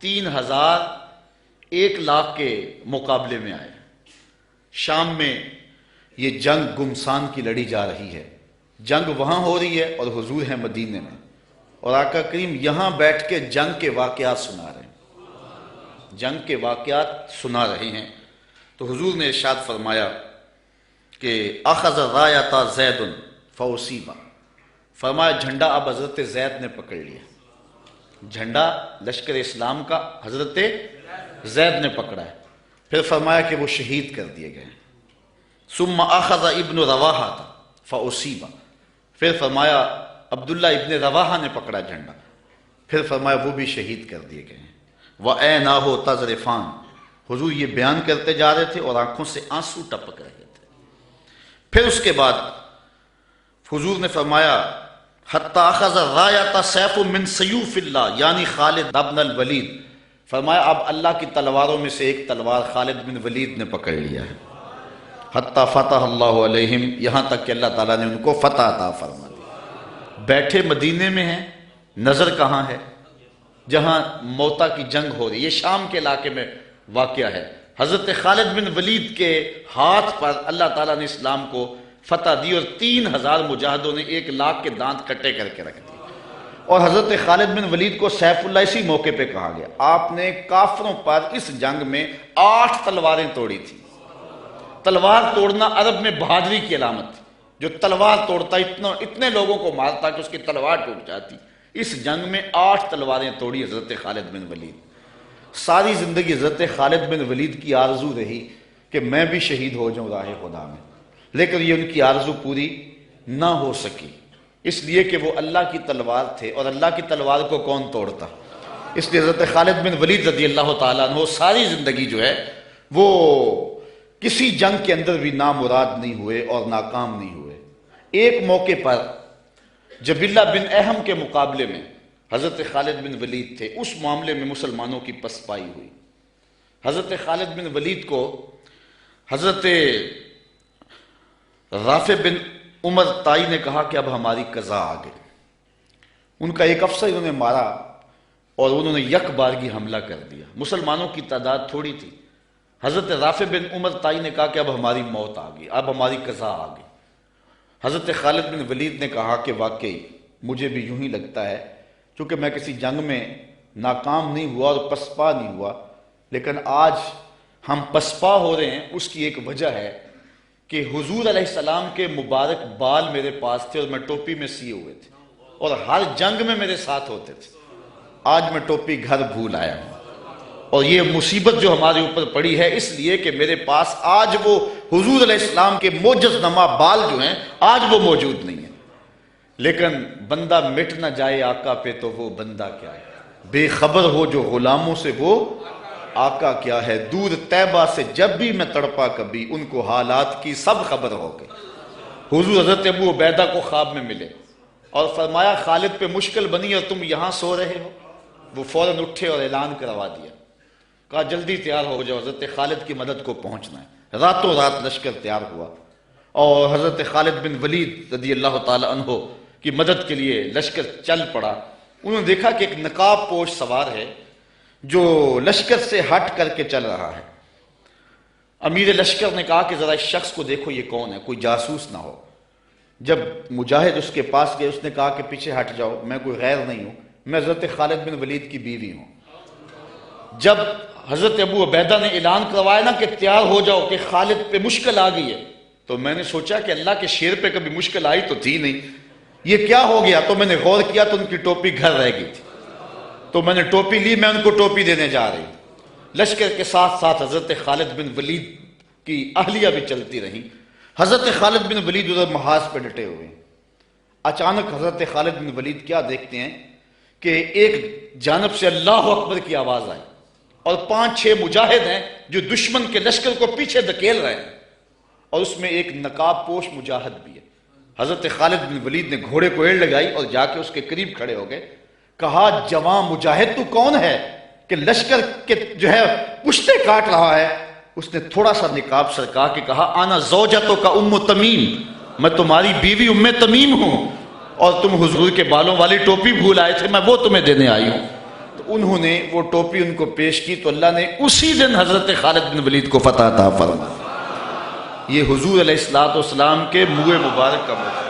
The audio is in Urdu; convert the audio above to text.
3,000 1,00,000 کے مقابلے میں آئے۔ شام میں یہ جنگ گمسان کی لڑی جا رہی ہے، جنگ وہاں ہو رہی ہے اور حضور ہیں مدینے میں، اور آقا کریم یہاں بیٹھ کے جنگ کے واقعات سنا رہے ہیں، جنگ کے واقعات سنا رہے ہیں۔ تو حضور نے ارشاد فرمایا کہ اخذ رایۃ زید فاصیب، فرمایا جھنڈا اب حضرت زید نے پکڑ لیا، جھنڈا لشکر اسلام کا حضرت زید نے پکڑا ہے۔ پھر فرمایا کہ وہ شہید کر دیے گئے۔ ثم اخذ ابن رواحہ فاصیب، پھر فرمایا عبداللہ ابن رواحہ نے پکڑا جھنڈا، پھر فرمایا وہ بھی شہید کر دیے گئے۔ وَعَيْنَاهُ تَذْرِفَانِ، حضور یہ بیان کرتے جا رہے تھے اور آنکھوں سے آنسو ٹپک رہے تھے۔ پھر اس کے بعد حضور نے فرمایا حتی اخذ رایۃ سیف من سیوف اللہ، یعنی خالد ابن الولید، فرمایا اب اللہ کی تلواروں میں سے ایک تلوار خالد بن ولید نے پکڑ لیا ہے۔ حتی فتح اللہ علیہم، یہاں تک کہ اللہ تعالیٰ نے ان کو فتح عطا فرما دی۔ بیٹھے مدینے میں ہیں، نظر کہاں ہے؟ جہاں موتا کی جنگ ہو رہی ہے، یہ شام کے علاقے میں واقعہ ہے۔ حضرت خالد بن ولید کے ہاتھ پر اللہ تعالیٰ نے اسلام کو فتح دی اور 3,000 مجاہدوں نے 1,00,000 کے دانت کٹے کر کے رکھ دیے۔ اور حضرت خالد بن ولید کو سیف اللہ اسی موقع پہ کہا گیا۔ آپ نے کافروں پر اس جنگ میں 8 تلواریں توڑی تھی۔ تلوار توڑنا عرب میں بہادری کی علامت تھی، جو تلوار توڑتا اتنے لوگوں کو مارتا کہ اس کی تلوار ٹوٹ جاتی۔ اس جنگ میں 8 تلواریں توڑی حضرت خالد بن ولید۔ ساری زندگی حضرت خالد بن ولید کی آرزو رہی کہ میں بھی شہید ہو جاؤں راہ خدا میں، لیکن یہ ان کی آرزو پوری نہ ہو سکی، اس لیے کہ وہ اللہ کی تلوار تھے، اور اللہ کی تلوار کو کون توڑتا؟ اس لیے حضرت خالد بن ولید رضی اللہ تعالیٰ عنہ ساری زندگی جو ہے وہ کسی جنگ کے اندر بھی نامراد نہیں ہوئے اور ناکام نہیں ہوئے۔ ایک موقع پر جبلہ بن احم کے مقابلے میں حضرت خالد بن ولید تھے، اس معاملے میں مسلمانوں کی پسپائی ہوئی۔ حضرت خالد بن ولید کو حضرت رافع بن عمر تائی نے کہا کہ اب ہماری قضا آ گئی۔ ان کا ایک افسر انہوں نے مارا اور انہوں نے یک بارگی حملہ کر دیا۔ مسلمانوں کی تعداد تھوڑی تھی۔ حضرت رافع بن عمر تائی نے کہا کہ اب ہماری موت آ گئی، اب ہماری قضا آ گئی۔ حضرت خالد بن ولید نے کہا کہ واقعی مجھے بھی یوں ہی لگتا ہے، چونکہ میں کسی جنگ میں ناکام نہیں ہوا اور پسپا نہیں ہوا، لیکن آج ہم پسپا ہو رہے ہیں، اس کی ایک وجہ ہے کہ حضور علیہ السلام کے مبارک بال میرے پاس تھے اور میں ٹوپی میں سیے ہوئے تھے اور ہر جنگ میں میرے ساتھ ہوتے تھے۔ آج میں ٹوپی گھر بھول آیا ہوں، اور یہ مصیبت جو ہمارے اوپر پڑی ہے اس لیے کہ میرے پاس آج وہ حضور علیہ السلام کے معجز نما بال جو ہیں آج وہ موجود نہیں ہیں۔ لیکن بندہ مٹ نہ جائے آقا پہ تو وہ بندہ کیا ہے، بے خبر ہو جو غلاموں سے وہ آقا کیا ہے۔ دور طیبہ سے جب بھی میں تڑپا کبھی، ان کو حالات کی سب خبر ہو گئی۔ حضور حضرت ابو عبیدہ کو خواب میں ملے اور فرمایا خالد پہ مشکل بنی اور تم یہاں سو رہے ہو۔ وہ فوراً اٹھے اور اعلان کروا دیا، کہا جلدی تیار ہو جاؤ، حضرت خالد کی مدد کو پہنچنا ہے۔ راتوں رات لشکر تیار ہوا اور حضرت خالد بن ولید رضی اللہ تعالی عنہ کی مدد کے لیے لشکر چل پڑا۔ انہوں نے دیکھا کہ ایک نقاب پوش سوار ہے جو لشکر سے ہٹ کر کے چل رہا ہے۔ امیر لشکر نے کہا کہ ذرا اس شخص کو دیکھو یہ کون ہے، کوئی جاسوس نہ ہو۔ جب مجاہد اس کے پاس گئے اس نے کہا کہ پیچھے ہٹ جاؤ، میں کوئی غیر نہیں ہوں، میں حضرت خالد بن ولید کی بیوی ہوں۔ جب حضرت ابو عبیدہ نے اعلان کروایا نا کہ تیار ہو جاؤ کہ خالد پہ مشکل آ گئی ہے، تو میں نے سوچا کہ اللہ کے شیر پہ کبھی مشکل آئی تو تھی نہیں، یہ کیا ہو گیا؟ تو میں نے غور کیا تو ان کی ٹوپی گھر رہ گئی تھی، تو میں نے ٹوپی لی، میں ان کو ٹوپی دینے جا رہی۔ لشکر کے ساتھ ساتھ حضرت خالد بن ولید کی اہلیہ بھی چلتی رہی۔ حضرت خالد بن ولید ادھر محاذ پہ ڈٹے ہوئے۔ اچانک حضرت خالد بن ولید کیا دیکھتے ہیں کہ ایک جانب سے اللہ اکبر کی آواز آئی اور 5-6 مجاہد ہیں جو دشمن کے لشکر کو پیچھے دھکیل رہے ہیں، اور اس میں ایک نقاب پوش مجاہد بھی ہے۔ حضرت خالد بن ولید نے گھوڑے کو ایڑ لگائی اور جا کے اس کے قریب کھڑے ہو گئے، کہا جوان مجاہد تو کون ہے کہ لشکر کے جو ہے پشتے کاٹ رہا ہے؟ اس نے تھوڑا سا نقاب سرکا کے کہا انا زوجتو کا ام تمیم، میں تمہاری بیوی ام تمیم ہوں، اور تم حضور کے بالوں والی ٹوپی بھول آئے تھے، میں وہ تمہیں دینے آئی ہوں۔ تو انہوں نے وہ ٹوپی ان کو پیش کی تو اللہ نے اسی دن حضرت خالد بن ولید کو فتح عطا فرما. یہ حضور علیہ الصلوۃ والسلام کے منہ مبارک کا موقع.